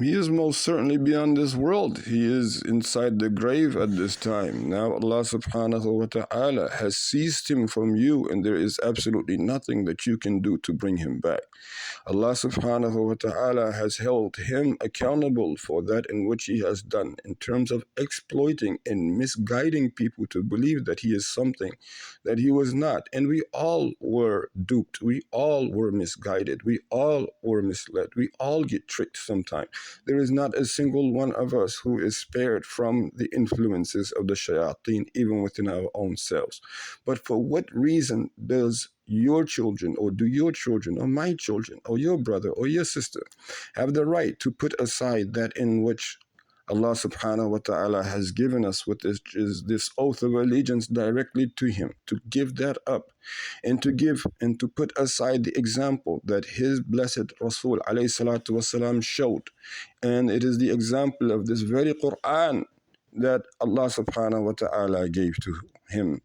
He is most certainly beyond this world. He is inside the grave at this time. Now Allah subhanahu wa ta'ala has seized him from you, and there is absolutely nothing that you can do to bring him back. Allah subhanahu wa ta'ala has held him accountable for that in which he has done in terms of exploiting and misguiding people to believe that he is something that he was not. And we all were duped. We all were misguided. We all were misled. We all get tricked sometimes. There is not a single one of us who is spared from the influences of the shayateen, even within our own selves. But for what reason does your children, or do your children, or my children, or your brother, or your sister have the right to put aside that in which Allah subhanahu wa ta'ala has given us with this oath of allegiance directly to him, to give that up and to put aside the example that his blessed Rasul alayhi salatu wasalam showed. And it is the example of this very Quran that Allah subhanahu wa ta'ala gave to him.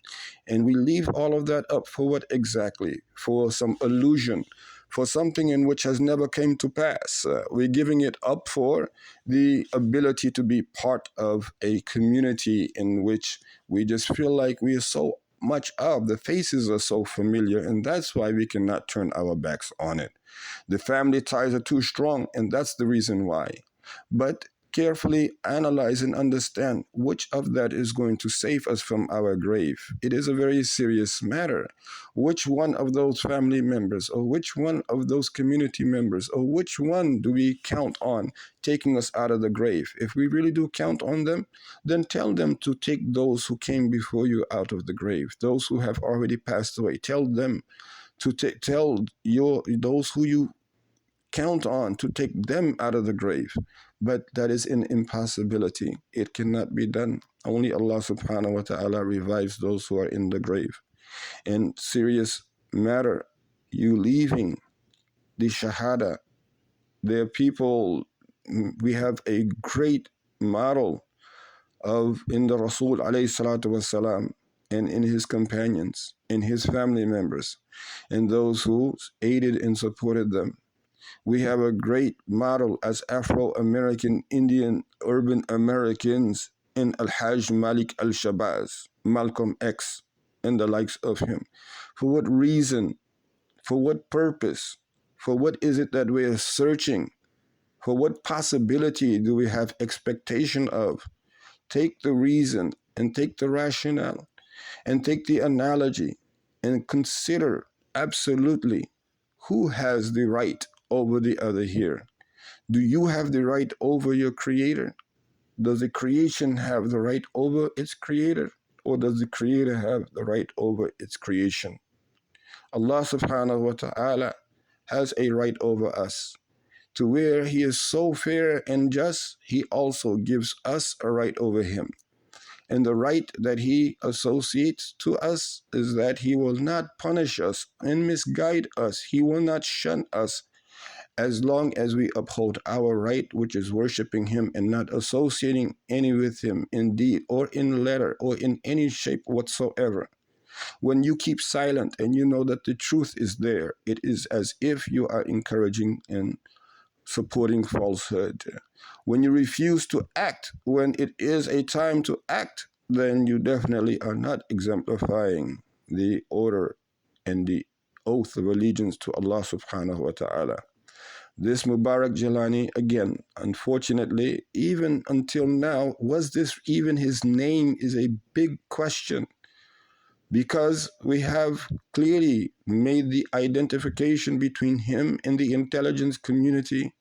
And we leave all of that up for what exactly? For some illusion, for something in which has never came to pass. We're giving it up for the ability to be part of a community in which we just feel like we are so much of. The faces are so familiar, and that's why we cannot turn our backs on it. The family ties are too strong, and that's the reason why. But carefully analyze and understand which of that is going to save us from our grave. It is a very serious matter. Which one of those family members, or which one of those community members, or which one do we count on taking us out of the grave? If we really do count on them, then tell them to take those who came before you out of the grave, those who have already passed away. Tell them to tell those who you count on to take them out of the grave. But that is an impossibility. It cannot be done. Only Allah subhanahu wa ta'ala revives those who are in the grave. And serious matter, you leaving the shahada. There are people, we have a great model of in the Rasul alayhi salatu wasalam, and in his companions, in his family members, and those who aided and supported them. We have a great model as Afro-American, Indian, urban Americans in Al-Hajj Malik al-Shabazz, Malcolm X, and the likes of him. For what reason? For what purpose? For what is it that we are searching? For what possibility do we have expectation of? Take the reason and take the rationale and take the analogy and consider absolutely who has the right over the other here. Do you have the right over your creator? Does the creation have the right over its creator? Or does the creator have the right over its creation? Allah subhanahu wa ta'ala has a right over us. To where he is so fair and just, he also gives us a right over him. And the right that he associates to us is that he will not punish us and misguide us. He will not shun us, as long as we uphold our right, which is worshiping him and not associating any with him in deed or in letter or in any shape whatsoever. When you keep silent and you know that the truth is there, it is as if you are encouraging and supporting falsehood. When you refuse to act when it is a time to act, then you definitely are not exemplifying the order and the oath of allegiance to Allah subhanahu wa ta'ala. This Mubarak Jalani, again, unfortunately, even until now, was this even his name is a big question, because we have clearly made the identification between him and the intelligence community,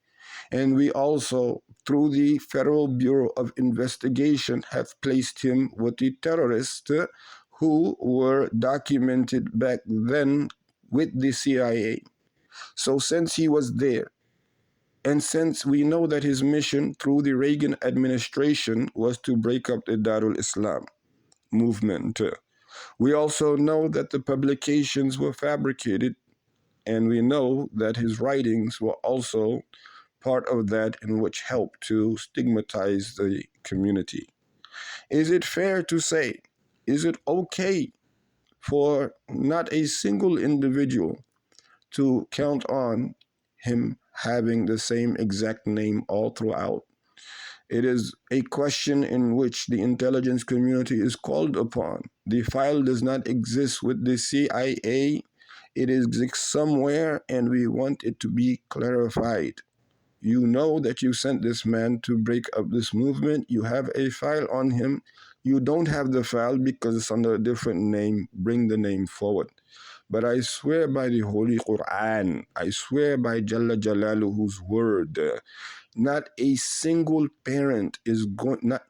and we also, through the Federal Bureau of Investigation, have placed him with the terrorists who were documented back then with the CIA. So since he was there, and since we know that his mission through the Reagan administration was to break up the Darul Islam movement, we also know that the publications were fabricated, and we know that his writings were also part of that in which helped to stigmatize the community. Is it fair to say, is it okay for not a single individual to count on him having the same exact name all throughout. It is a question in which the intelligence community is called upon. The file does not exist with the CIA. It exists somewhere, and we want it to be clarified. You know that you sent this man to break up this movement. You have a file on him. You don't have the file because it's under a different name. Bring the name forward. But I swear by the Holy Quran, I swear by Jalla Jalaluhu's word, not a single parent is going, not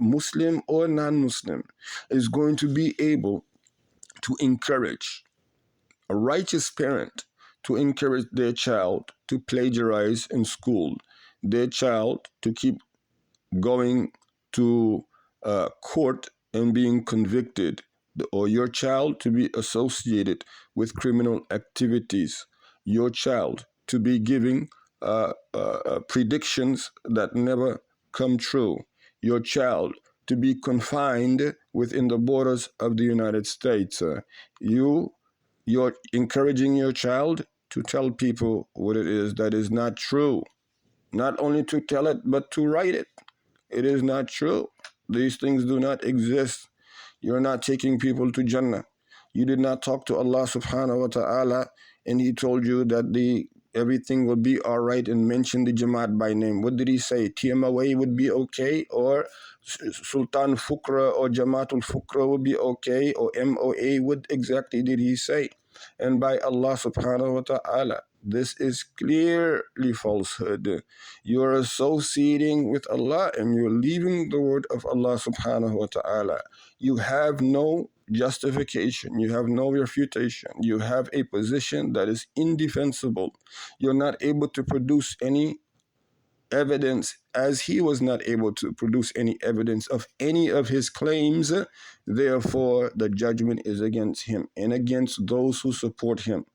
Muslim or non-Muslim, is going to be able to encourage a righteous parent to encourage their child to plagiarize in school, their child to keep going to court and being convicted, or your child to be associated with criminal activities, your child to be giving predictions that never come true, your child to be confined within the borders of the United States. You're encouraging your child to tell people what it is that is not true. Not only to tell it, but to write it. It is not true. These things do not exist. You're not taking people to Jannah. You did not talk to Allah subhanahu wa ta'ala and He told you that everything will be all right and mention the Jamaat by name. What did He say? TMOA would be okay, or Sultan Fukra or Jamaatul Fukra would be okay, or MOA? What exactly did He say? And by Allah subhanahu wa ta'ala, this is clearly falsehood. You're associating with Allah and you're leaving the word of Allah subhanahu wa ta'ala. You have no justification. You have no refutation. You have a position that is indefensible. You're not able to produce any evidence, as he was not able to produce any evidence of any of his claims. Therefore, the judgment is against him and against those who support him.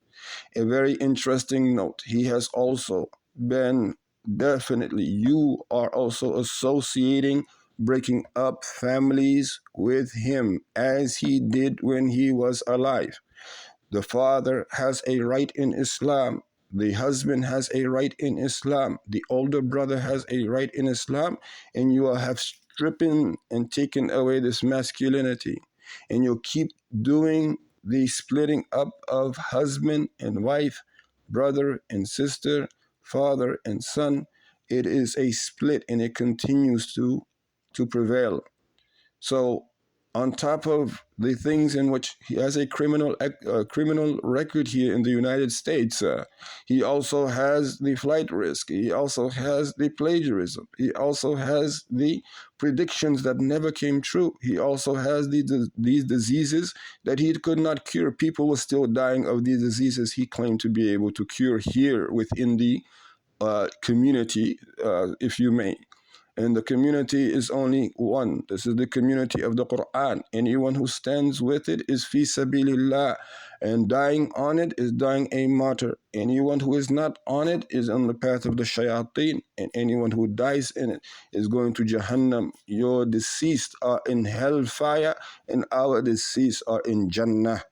A very interesting note, he has also been, definitely, you are also associating breaking up families with him, as he did when he was alive. The father has a right in Islam. The husband has a right in Islam. The older brother has a right in Islam. And you have stripping and taken away this masculinity. And you keep doing the splitting up of husband and wife, brother and sister, father and son. It is a split and it continues to prevail. So, on top of the things in which he has a criminal record here in the United States, he also has the flight risk. He also has the plagiarism. He also has the predictions that never came true. He also has these diseases that he could not cure. People were still dying of these diseases he claimed to be able to cure here within the community, if you may. And the community is only one. This is the community of the Quran. Anyone who stands with it is fi sabilillah. And dying on it is dying a martyr. Anyone who is not on it is on the path of the shayateen. And anyone who dies in it is going to Jahannam. Your deceased are in hellfire and our deceased are in Jannah.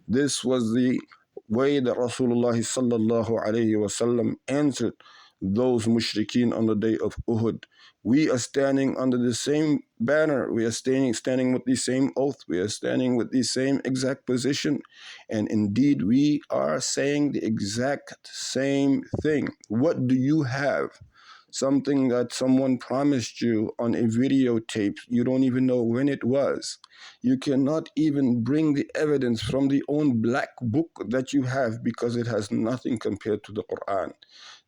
This was the way that Rasulullah sallallahu alayhi wasallam answered those mushrikeen on the day of Uhud. We are standing under the same banner. We are standing with the same oath. We are standing with the same exact position. And indeed, we are saying the exact same thing. What do you have? Something that someone promised you on a videotape. You don't even know when it was. You cannot even bring the evidence from the own black book that you have because it has nothing compared to the Quran.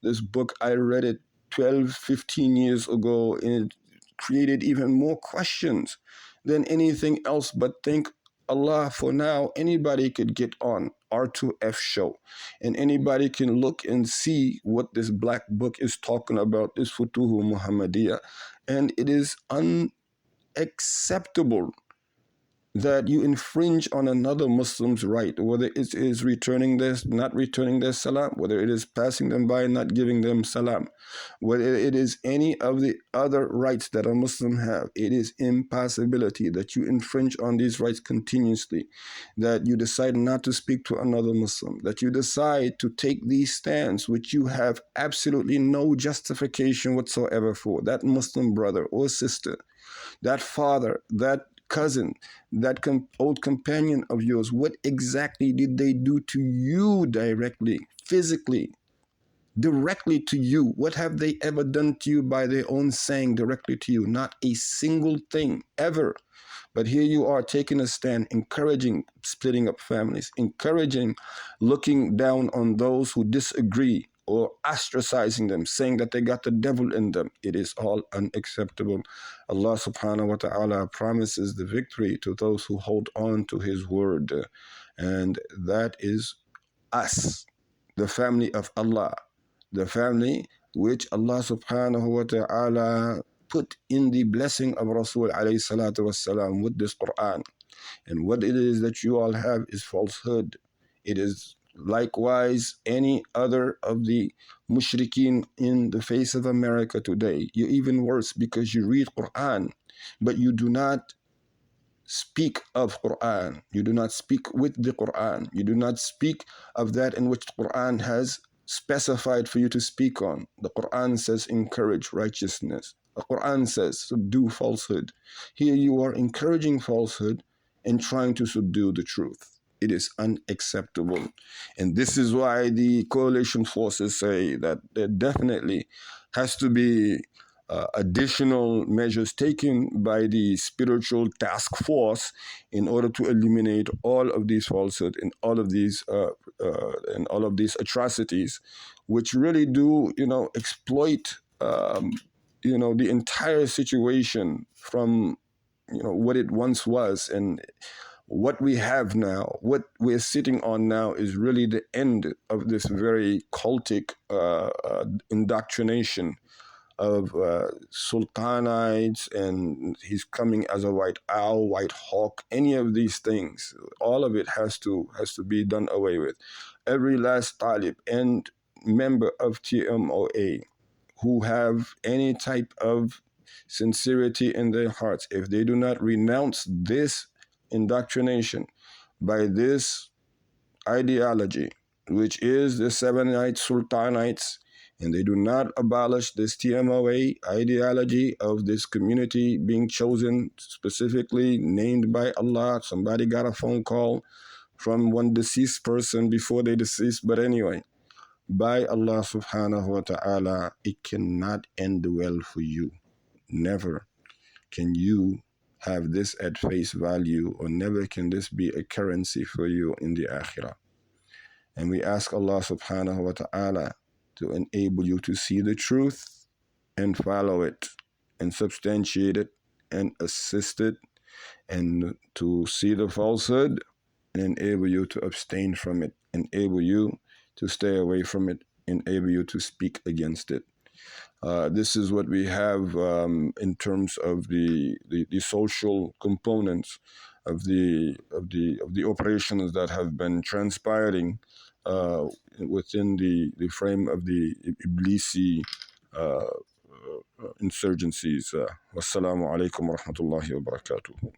This book, I read it 12, 15 years ago, and it created even more questions than anything else. But thank Allah, for now, anybody could get on R2F show and anybody can look and see what this black book is talking about, this Futuhu Muhammadiyah. And it is unacceptable that you infringe on another Muslim's right, whether it is returning this, not returning their salam, whether it is passing them by, not giving them salam, whether it is any of the other rights that a Muslim have. It is impossibility that you infringe on these rights continuously, that you decide not to speak to another Muslim, that you decide to take these stands which you have absolutely no justification whatsoever for. That Muslim brother or sister, that father, that cousin, that old companion of yours, what exactly did they do to you directly, physically, directly to you? What have they ever done to you by their own saying directly to you? Not a single thing ever. But here you are taking a stand, encouraging splitting up families, encouraging looking down on those who disagree or ostracizing them, saying that they got the devil in them. It is all unacceptable. Allah subhanahu wa ta'ala promises the victory to those who hold on to his word. And that is us, the family of Allah, the family which Allah subhanahu wa ta'ala put in the blessing of Rasul alayhi salatu wasalam with this Quran. And what it is that you all have is falsehood. It is likewise any other of the mushrikeen in the face of America today. You're even worse because you read Quran, but you do not speak of Quran. You do not speak with the Quran. You do not speak of that in which the Quran has specified for you to speak on. The Quran says encourage righteousness. The Quran says subdue falsehood. Here you are encouraging falsehood and trying to subdue the truth. It is unacceptable. And this is why the coalition forces say that there definitely has to be additional measures taken by the spiritual task force in order to eliminate all of these falsehoods and all of these atrocities, which really do, exploit, the entire situation from, what it once was. And what we have now, what we're sitting on now, is really the end of this very cultic indoctrination of sultanites, and he's coming as a white owl, white hawk, any of these things. All of it has to be done away with. Every last talib and member of TMOA who have any type of sincerity in their hearts, if they do not renounce this indoctrination by this ideology, which is the Sevenite Sultanites, and they do not abolish this TMOA ideology of this community being chosen specifically, named by Allah. Somebody got a phone call from one deceased person before they deceased, but anyway, by Allah subhanahu wa ta'ala, it cannot end well for you. Never can you have this at face value, or never can this be a currency for you in the akhirah. And we ask Allah subhanahu wa ta'ala to enable you to see the truth and follow it and substantiate it and assist it, and to see the falsehood and enable you to abstain from it, enable you to stay away from it, enable you to speak against it. This is what we have in terms of the social components of the operations that have been transpiring within the frame of the Iblisi insurgencies. Wassalamu alaikum wa rahmatullahi wa barakatuh.